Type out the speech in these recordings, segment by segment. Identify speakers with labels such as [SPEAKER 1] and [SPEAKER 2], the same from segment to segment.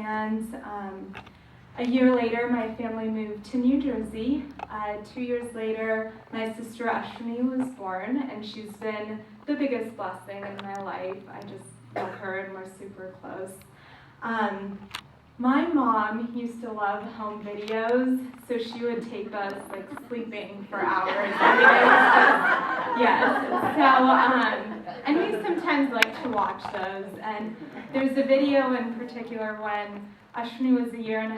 [SPEAKER 1] and a year later, my family moved to New Jersey. 2 years later, my sister Ashwini was born, and she's been the biggest blessing in my life. I just love her, and we're super close. My mom used to love home videos, so she would take us like sleeping for hours. Yes. So, and we sometimes like to watch those. And there's a video in particular when Ashwini was 1.5 years,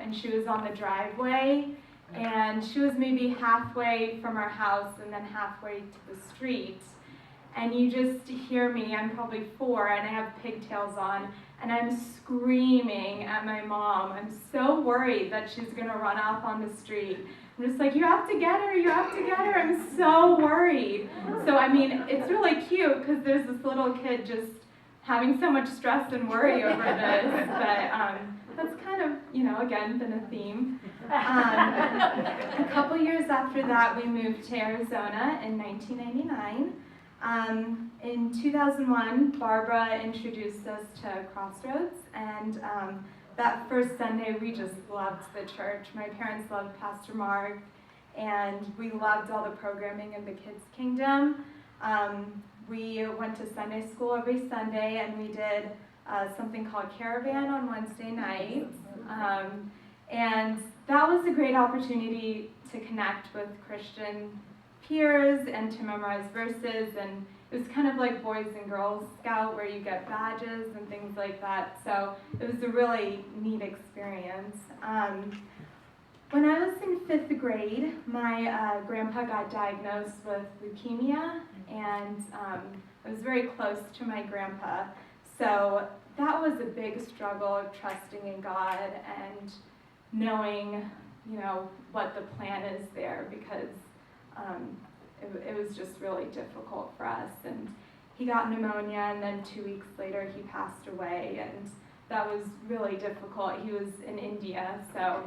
[SPEAKER 1] and she was on the driveway, and she was maybe halfway from our house and then halfway to the street. And you just hear me, I'm probably 4, and I have pigtails on, and I'm screaming at my mom. I'm so worried that she's gonna run off on the street. I'm just like, you have to get her, you have to get her. I'm so worried. So, I mean, it's really cute because there's this little kid just having so much stress and worry over this, but that's kind of, again, been a theme. A couple years after that, we moved to Arizona in 1999. In 2001, Barbara introduced us to Crossroads, and that first Sunday, we just loved the church. My parents loved Pastor Mark, and we loved all the programming in the Kids Kingdom. We went to Sunday school every Sunday, and we did something called Caravan on Wednesday nights. And that was a great opportunity to connect with Christian peers and to memorize verses, and it was kind of like Boys and Girls Scout where you get badges and things like that, so it was a really neat experience. When I was in 5th grade, my grandpa got diagnosed with leukemia, and I was very close to my grandpa, so that was a big struggle of trusting in God and knowing, what the plan is there, because it was just really difficult for us. And he got pneumonia, and then 2 weeks later he passed away, and that was really difficult. He was in India, so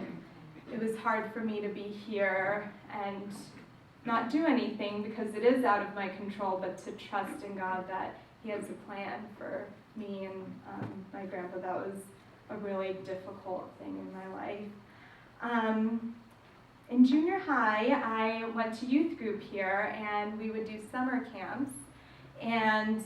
[SPEAKER 1] it was hard for me to be here and not do anything because it is out of my control, but to trust in God that he has a plan for me and my grandpa. That was a really difficult thing in my life. In junior high, I went to youth group here, and we would do summer camps, and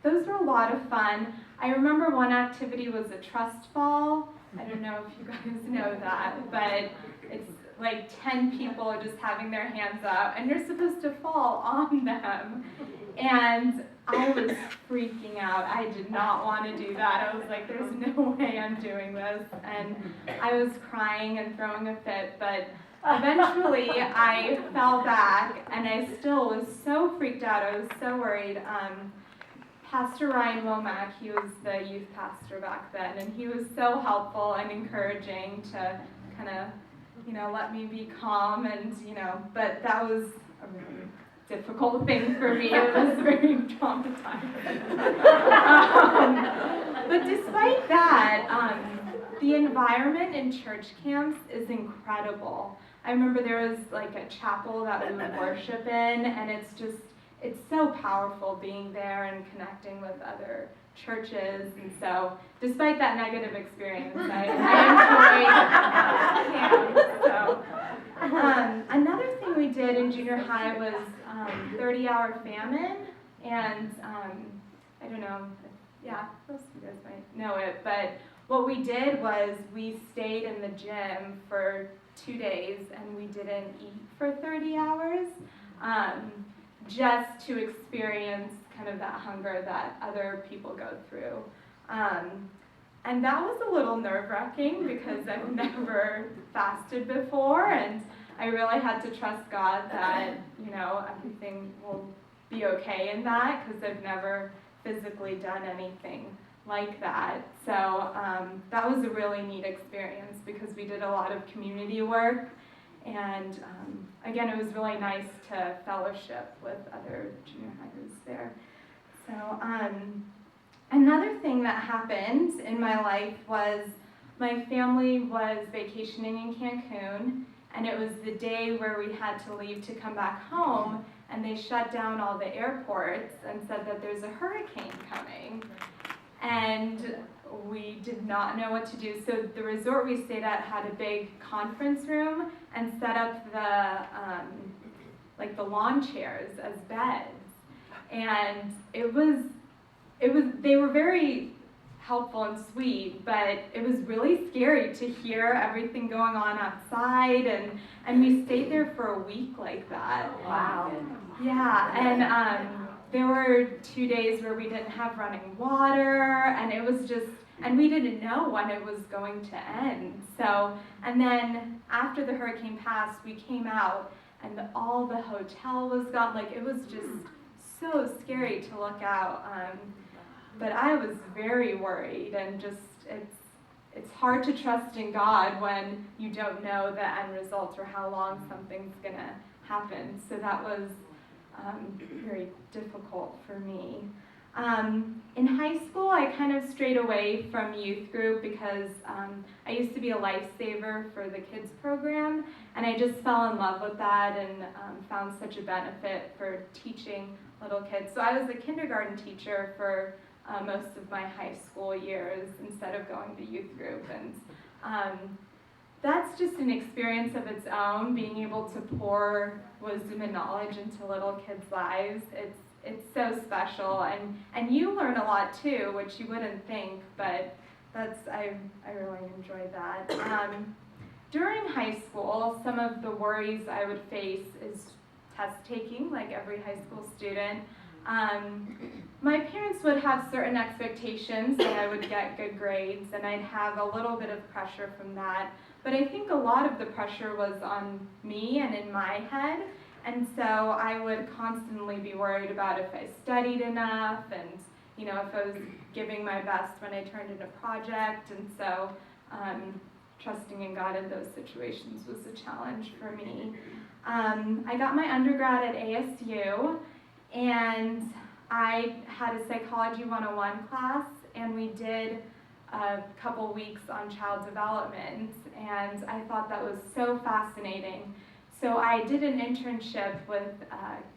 [SPEAKER 1] those were a lot of fun. I remember one activity was a trust fall. I don't know if you guys know that, but it's like 10 people just having their hands up, and you're supposed to fall on them. And I was freaking out. I did not want to do that. I was like, there's no way I'm doing this. And I was crying and throwing a fit, but eventually I fell back, and I still was so freaked out. I was so worried. Pastor Ryan Womack, he was the youth pastor back then, and he was so helpful and encouraging to kind of, let me be calm, and, but that was a really difficult thing for me. It was very traumatizing. But despite that, the environment in church camps is incredible. I remember there was like a chapel that we would worship in, and it's so powerful being there and connecting with other churches. And so, despite that negative experience, I enjoyed camp. So, another thing we did in junior high was 30-hour famine, and I don't know, most of you guys might know it, but what we did was we stayed in the gym for 2 days, and we didn't eat for 30 hours, just to experience kind of that hunger that other people go through. And that was a little nerve-wracking because I've never fasted before, and I really had to trust God that, everything will be okay in that, because I've never physically done anything like that. So that was a really neat experience because we did a lot of community work, and again, it was really nice to fellowship with other junior hires there. So another thing that happened in my life was my family was vacationing in Cancun, and it was the day where we had to leave to come back home, and they shut down all the airports and said that there's a hurricane coming. And we did not know what to do. So the resort we stayed at had a big conference room and set up the lawn chairs as beds. And they were very helpful and sweet, but it was really scary to hear everything going on outside, and we stayed there for a week like that.
[SPEAKER 2] Wow.
[SPEAKER 1] Yeah, and there were 2 days where we didn't have running water, and it was just, and we didn't know when it was going to end. So, and then after the hurricane passed, we came out, and all the hotel was gone. Like, it was just so scary to look out. But I was very worried, and just, it's hard to trust in God when you don't know the end result or how long something's gonna happen. So that was very difficult for me. In high school, I kind of strayed away from youth group because I used to be a lifesaver for the kids program, and I just fell in love with that and found such a benefit for teaching little kids. So I was a kindergarten teacher for most of my high school years instead of going to youth group, and that's just an experience of its own, being able to pour wisdom and knowledge into little kids' lives. It's so special, and you learn a lot too, which you wouldn't think, but I really enjoy that. During high school, some of the worries I would face is test taking, like every high school student. My parents would have certain expectations that I would get good grades, and I'd have a little bit of pressure from that. But I think a lot of the pressure was on me and in my head, and so I would constantly be worried about if I studied enough, and if I was giving my best when I turned in a project, and so trusting in God in those situations was a challenge for me. I got my undergrad at ASU, and I had a Psychology 101 class, and we did a couple weeks on child development, and I thought that was so fascinating. So I did an internship with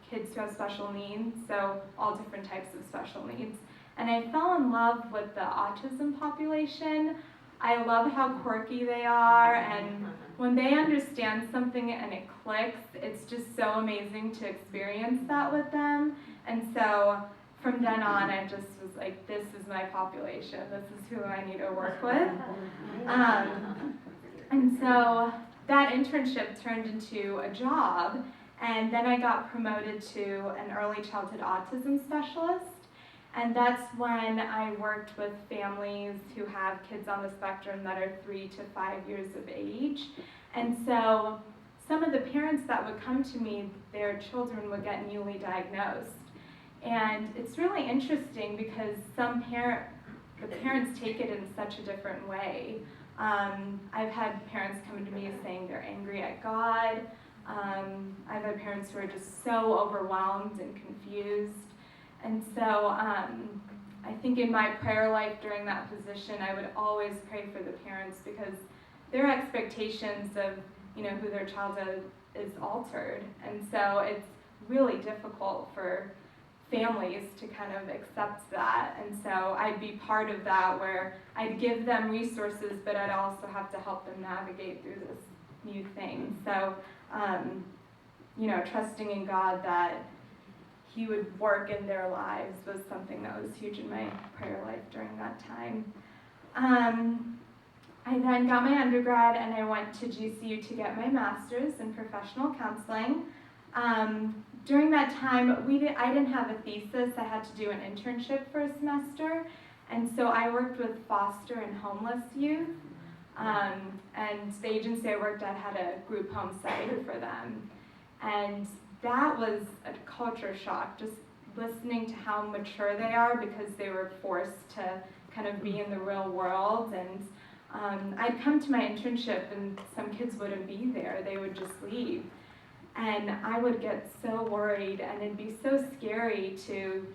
[SPEAKER 1] kids who have special needs, so all different types of special needs, and I fell in love with the autism population. I love how quirky they are, and when they understand something and it clicks, it's just so amazing to experience that with them. And so from then on, I just was like, this is my population. This is who I need to work with. And so that internship turned into a job, and then I got promoted to an early childhood autism specialist. And that's when I worked with families who have kids on the spectrum that are 3 to 5 years of age. And so some of the parents that would come to me, their children would get newly diagnosed. And it's really interesting because the parents take it in such a different way. I've had parents come to me saying they're angry at God. I've had parents who are just so overwhelmed and confused. And so I think in my prayer life during that position, I would always pray for the parents because their expectations of who their child is altered. And so it's really difficult for families to kind of accept that. And so I'd be part of that where I'd give them resources, but I'd also have to help them navigate through this new thing. So, trusting in God that He would work in their lives was something that was huge in my prayer life during that time. I then got my undergrad and I went to GCU to get my master's in professional counseling. During that time, I didn't have a thesis. I had to do an internship for a semester. And so I worked with foster and homeless youth. And the agency I worked at had a group home site for them. And that was a culture shock, just listening to how mature they are because they were forced to kind of be in the real world. And I'd come to my internship and some kids wouldn't be there, they would just leave. And I would get so worried, and it'd be so scary to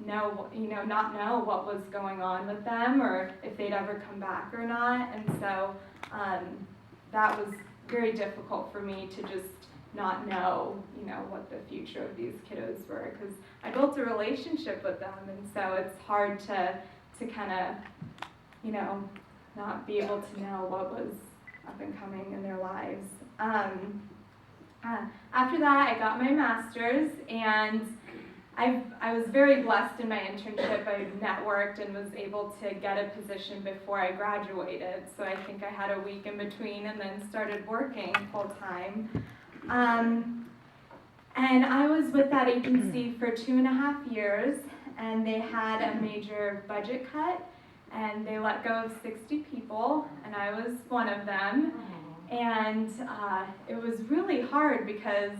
[SPEAKER 1] not know what was going on with them or if they'd ever come back or not. And so that was very difficult for me to just not know, what the future of these kiddos were, because I built a relationship with them, and so it's hard to kind of not be able to know what was up and coming in their lives. After that, I got my master's, and I was very blessed in my internship. I networked and was able to get a position before I graduated. So I think I had a week in between and then started working full time. And I was with that agency for 2.5 years, and they had a major budget cut, and they let go of 60 people, and I was one of them. And it was really hard because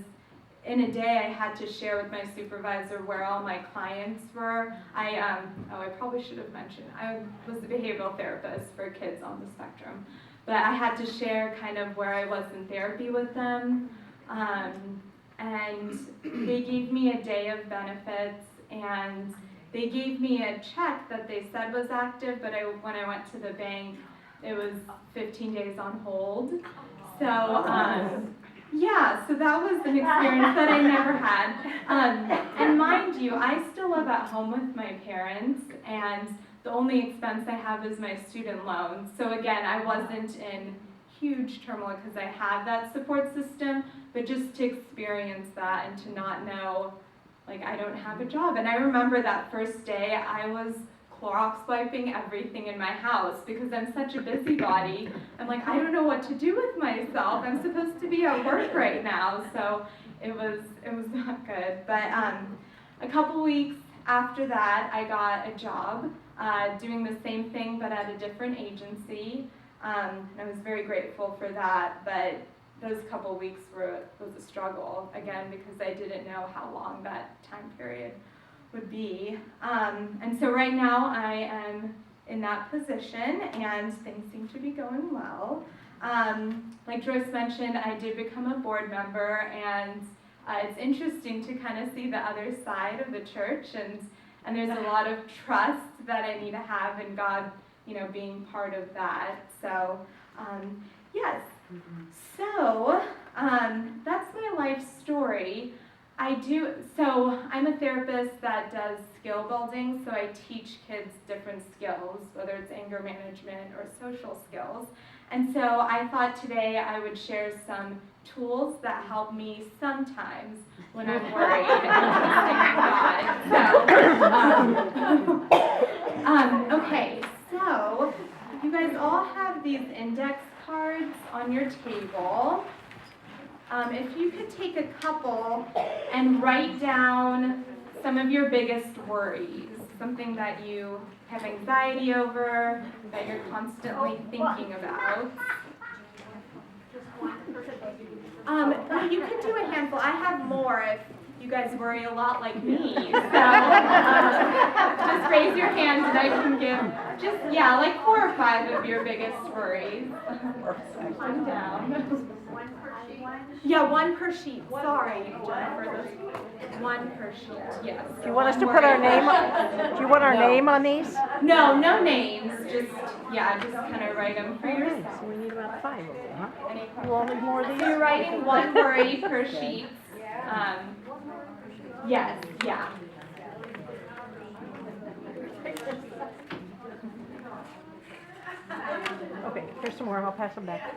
[SPEAKER 1] in a day I had to share with my supervisor where all my clients were. I probably should have mentioned, I was a behavioral therapist for kids on the spectrum, but I had to share kind of where I was in therapy with them. And they gave me a day of benefits, and they gave me a check that they said was active, but when I went to the bank, it was 15 days on hold. So, yeah, so that was an experience that I never had. And mind you, I still live at home with my parents, and the only expense I have is my student loan. So again, I wasn't in huge turmoil because I had that support system, but just to experience that and to not know, like, I don't have a job. And I remember that first day I was Clorox wiping everything in my house because I'm such a busybody. I'm like, I don't know what to do with myself. I'm supposed to be at work right now. So it was not good. But a couple weeks after that, I got a job doing the same thing but at a different agency. And I was very grateful for that. But those couple weeks was a struggle, again, because I didn't know how long that time period would be. And so right now I am in that position, and things seem to be going well. Like Joyce mentioned, I did become a board member, and it's interesting to kind of see the other side of the church, and there's a lot of trust that I need to have in God, being part of that. So, yes. So, that's my life story. So I'm a therapist that does skill building, so I teach kids different skills, whether it's anger management or social skills. And so I thought today I would share some tools that help me sometimes when I'm worried and trusting in God. Okay, so you guys all have these index cards on your table. If you could take a couple and write down some of your biggest worries, something that you have anxiety over, that you're constantly thinking about. Well, you could do a handful. I have more if you guys worry a lot like me. So just raise your hands and I can give like 4 or 5 of your biggest worries. One down. Yeah, 1 per sheet. Sorry, Jennifer. 1 per sheet. Yes.
[SPEAKER 2] Do you want us to put our name on? Do you want our name on these?
[SPEAKER 1] No names. Just kind of write them for yourself.
[SPEAKER 2] So we need about 5 of them, huh? You all need more of these?
[SPEAKER 1] So you're writing 1 worry per sheet. Yes. Yeah.
[SPEAKER 2] Okay, here's some more. I'll pass them back.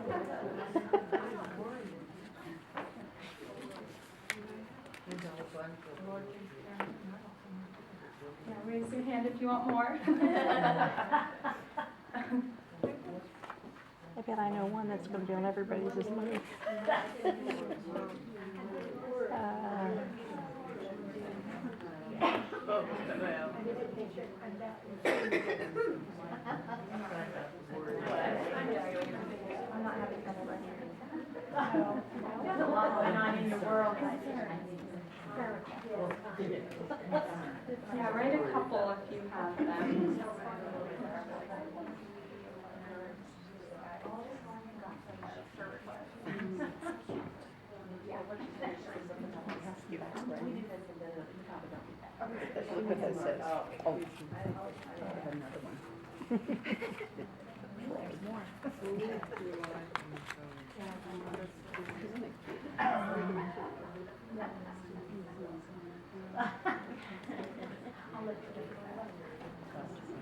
[SPEAKER 1] Yeah, raise your hand if you want more.
[SPEAKER 2] I bet I know one that's going to be on everybody's money.
[SPEAKER 1] I'm not having trouble right now. There's a lot going on in the world. Yeah, write a couple if you have them.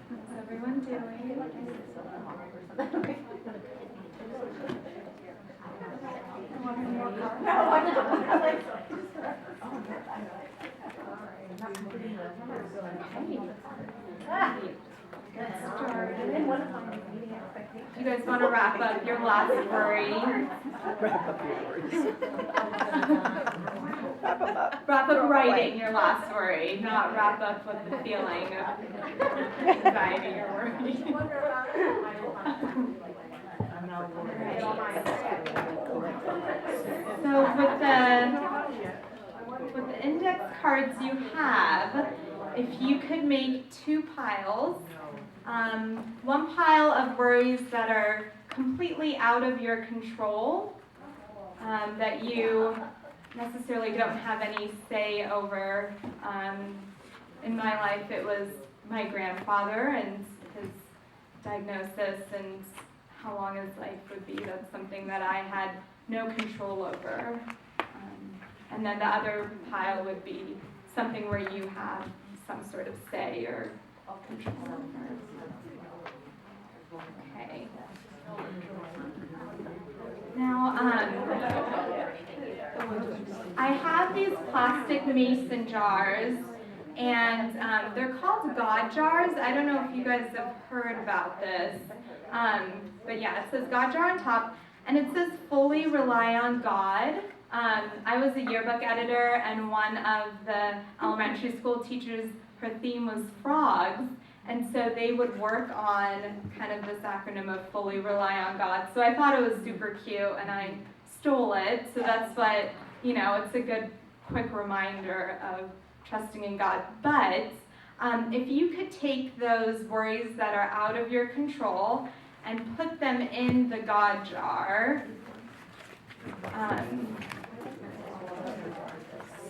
[SPEAKER 1] What's everyone You guys want to wrap up your last worry?
[SPEAKER 2] Wrap up your worries. Wrap 'em up.
[SPEAKER 1] Wrap up writing your last worry, not wrap up with the feeling of anxiety or worry. So with the index cards you have, if you could make two piles, one pile of worries that are completely out of your control, that you necessarily don't have any say over. In my life, it was my grandfather and his diagnosis and how long his life would be. That's something that I had no control over. And then the other pile would be something where you have some sort of say or control over. Okay. Now, I have these plastic mason jars, and they're called God jars. I don't know if you guys have heard about this, but yeah, it says God jar on top, and it says fully rely on God. I was a yearbook editor, and one of the elementary school teachers, her theme was frogs, and so they would work on kind of this acronym of fully rely on God. So I thought it was super cute, and I stole it. So that's what, it's a good quick reminder of trusting in God. But if you could take those worries that are out of your control and put them in the God jar.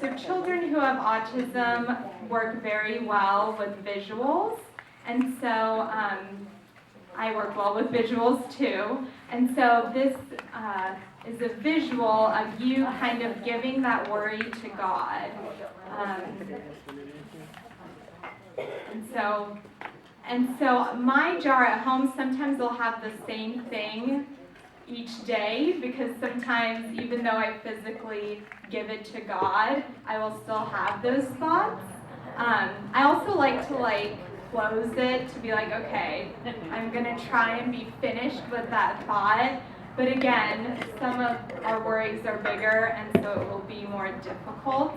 [SPEAKER 1] So children who have autism work very well with visuals, and so I work well with visuals too. And so this is a visual of you kind of giving that worry to God. And so my jar at home, sometimes will have the same thing each day, because sometimes even though I physically give it to God, I will still have those thoughts. I also like to close it to be like, okay, I'm gonna try and be finished with that thought. But again, some of our worries are bigger, and so it will be more difficult.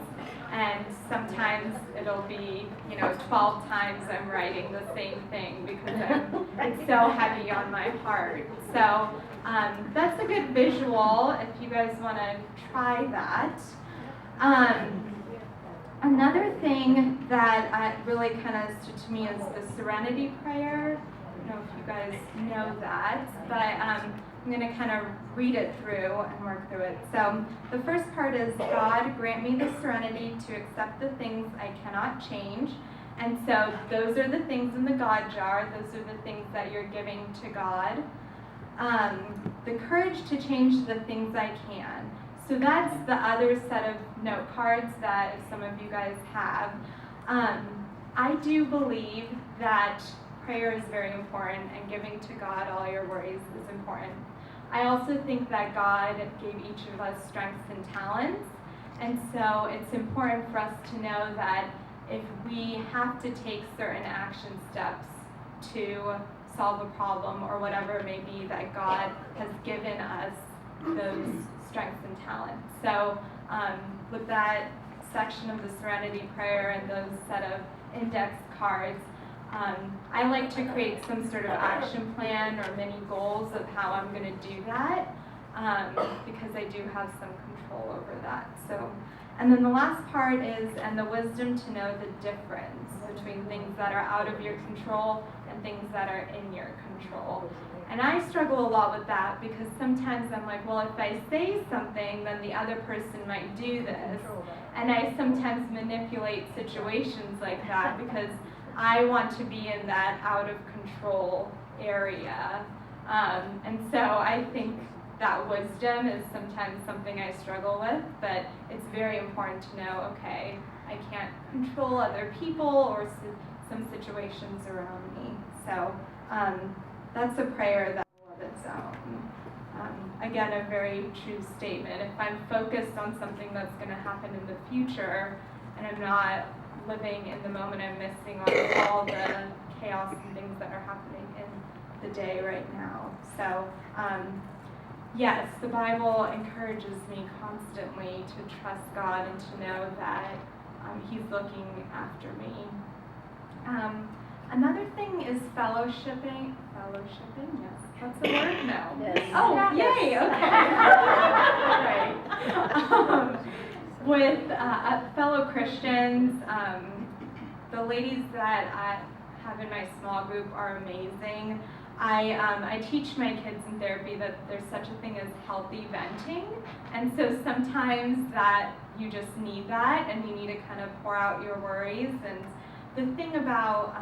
[SPEAKER 1] And sometimes it'll be, 12 times I'm writing the same thing because it's so heavy on my heart. So that's a good visual if you guys want to try that. Another thing that really kind of stood to me is the Serenity Prayer. I don't know if you guys know that, but I'm going to kind of read it through and work through it. So the first part is, God, grant me the serenity to accept the things I cannot change. And so those are the things in the God jar. Those are the things that you're giving to God. The courage to change the things I can. So that's the other set of note cards that if some of you guys have. I do believe that prayer is very important, and giving to God all your worries is important. I also think that God gave each of us strengths and talents, and so it's important for us to know that if we have to take certain action steps to solve a problem or whatever it may be, that God has given us those strengths and talents. So with that section of the Serenity Prayer and those set of index cards, I like to create some sort of action plan or mini goals of how I'm going to do that, because I do have some control over that. So, and then the last part is, and the wisdom to know the difference between things that are out of your control and things that are in your control. And I struggle a lot with that, because sometimes I'm like, well, if I say something, then the other person might do this. And I sometimes manipulate situations like that because I want to be in that out of control area. And so I think that wisdom is sometimes something I struggle with, but it's very important to know, okay, I can't control other people or some situations around me. So that's a prayer that of its own. Again, a very true statement. If I'm focused on something that's going to happen in the future and I'm not living in the moment, I'm missing on all the chaos and things that are happening in the day right now. So, yes, the Bible encourages me constantly to trust God and to know that He's looking after me. Another thing is fellowshipping. Fellowshipping, yes. What's the word? No.
[SPEAKER 2] Yes.
[SPEAKER 1] Oh, yay, okay. With fellow Christians, the ladies that I have in my small group are amazing. I teach my kids in therapy that there's such a thing as healthy venting, and so sometimes that you just need that, and you need to kind of pour out your worries. And the thing about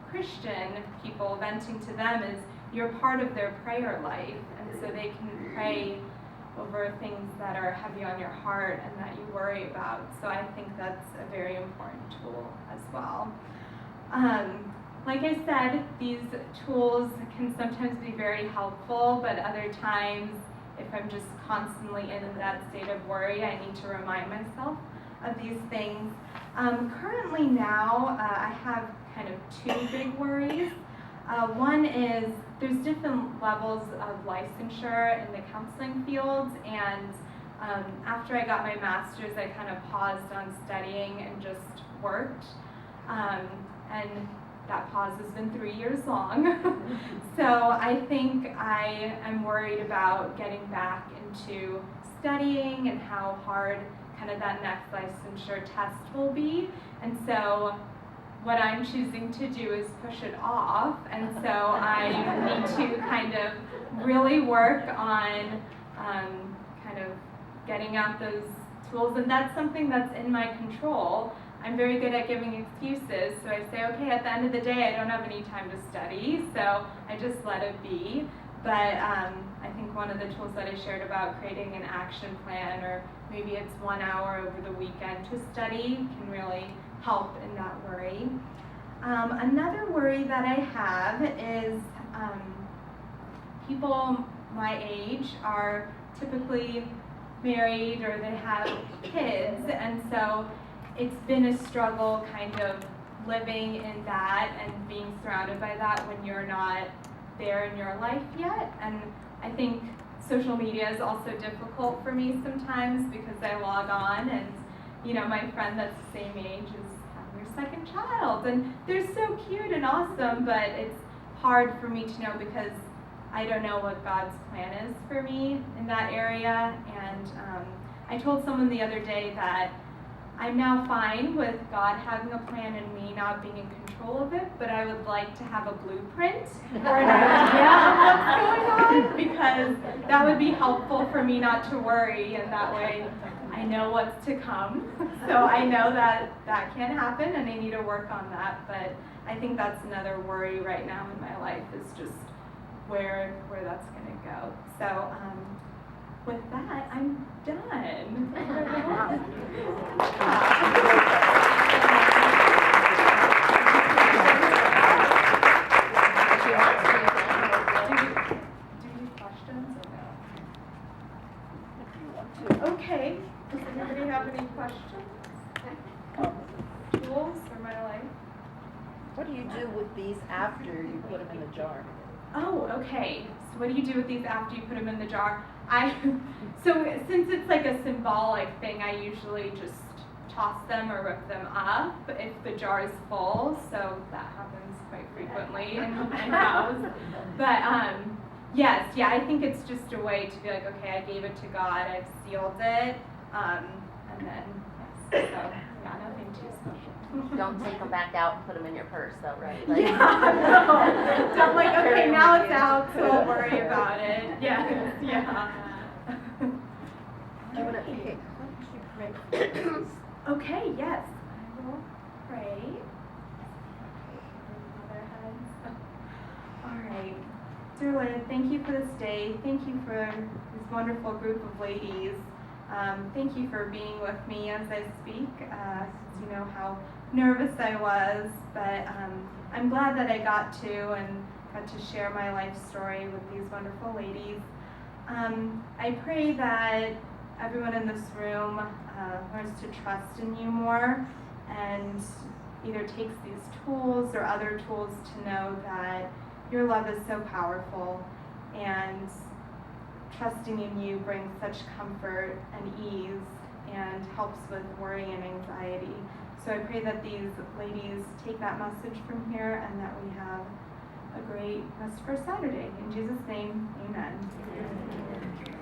[SPEAKER 1] Christian people, venting to them, is you're part of their prayer life, and so they can pray over things that are heavy on your heart and that you worry about. So I think that's a very important tool as well. Like I said, these tools can sometimes be very helpful, but other times, if I'm just constantly in that state of worry, I need to remind myself of these things. Currently now, I have kind of two big worries. One is there's different levels of licensure in the counseling field, and after I got my master's, I kind of paused on studying and just worked. And that pause has been 3 years long. So I think I am worried about getting back into studying and how hard kind of that next licensure test will be. And so what I'm choosing to do is push it off. And so I need to kind of really work on kind of getting out those tools. And that's something that's in my control. I'm very good at giving excuses, so I say, okay, at the end of the day, I don't have any time to study, so I just let it be. But I think one of the tools that I shared about creating an action plan, or maybe it's 1 hour over the weekend to study, can really help in that worry. Another worry that I have is people my age are typically married or they have kids, and so it's been a struggle kind of living in that and being surrounded by that when you're not there in your life yet. And I think social media is also difficult for me sometimes because I log on and, you know, my friend that's the same age is having her second child. And they're so cute and awesome, but it's hard for me to know because I don't know what God's plan is for me in that area. And I told someone the other day that I'm now fine with God having a plan and me not being in control of it, but I would like to have a blueprint or an idea of what's going on, because that would be helpful for me not to worry, and that way I know what's to come. So I know that that can happen and I need to work on that, but I think that's another worry right now in my life, is just where that's going to go. So with that, I'm done. Do you have questions or no? Okay. Does anybody have any questions? Jules or my life?
[SPEAKER 2] What do you do with these after you put them in the jar?
[SPEAKER 1] Oh, okay. So what do you do with these after you put them in the jar? So since it's like a symbolic thing, I usually just toss them or rip them up if the jar is full. So that happens quite frequently in my house. But yes, yeah, I think it's just a way to be like, okay, I gave it to God, I've sealed it, and then yes. So yeah, nothing too special.
[SPEAKER 3] Don't take them back out and put them in your purse, though, right? Like,
[SPEAKER 1] Yeah, so I'm like, okay, now it's out, so I'll worry about it. Yes, yeah.
[SPEAKER 2] Do you want to, okay, why don't you pray?
[SPEAKER 1] Okay, yes, I will pray. Other heads. All right. Dear Lord, thank you for this day. Thank you for this wonderful group of ladies. Thank you for being with me as I speak. You know how nervous I was, but I'm glad that I got to share my life story with these wonderful ladies. I pray that everyone in this room learns to trust in you more and either takes these tools or other tools to know that your love is so powerful, and trusting in you brings such comfort and ease and helps with worry and anxiety. So I pray that these ladies take that message from here and that we have a great rest of our Saturday. In Jesus' name, amen.